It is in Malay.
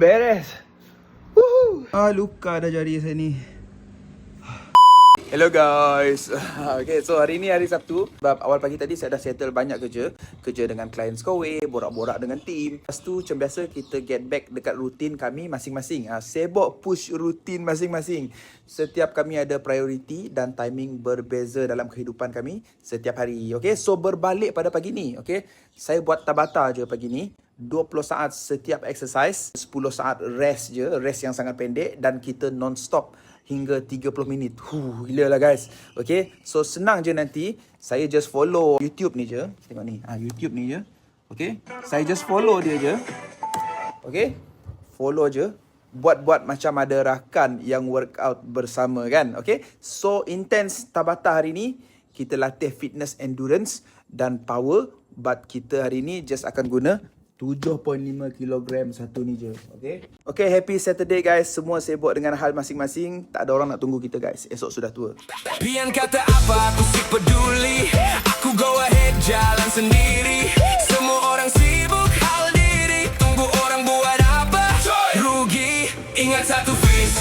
beres. Woohoo. Luka dah jari saya ni. Hello guys. Okay, so hari ni hari Sabtu. Sebab awal pagi tadi saya dah settle banyak kerja. Kerja dengan klien Skoway, borak-borak dengan team. Lepas tu macam biasa kita get back dekat rutin kami masing-masing. Sibuk push rutin masing-masing. Setiap kami ada priority dan timing berbeza dalam kehidupan kami setiap hari. Okay, so berbalik pada pagi ni. Okay, saya buat Tabata je pagi ni. 20 saat setiap exercise, 10 saat rest je, rest yang sangat pendek dan kita non-stop hingga 30 minit. Gila lah guys. Okay, so senang je nanti. Saya just follow YouTube ni je. Tengok ni, YouTube ni je. Okay, saya just follow dia je. Okay, follow je. Buat-buat macam ada rakan yang workout bersama kan. Okay, so intense Tabata hari ni. Kita latih fitness, endurance dan power. But kita hari ni just akan guna 7.5 kg satu ni je. Okay, happy Saturday guys. Semua sibuk dengan hal masing-masing. Tak ada orang nak tunggu kita guys. Esok sudah tua. Pian kata apa, aku si peduli. Aku go ahead, jalan sendiri. Semua orang sibuk hal diri. Tunggu orang buat apa, rugi. Ingat satu fish,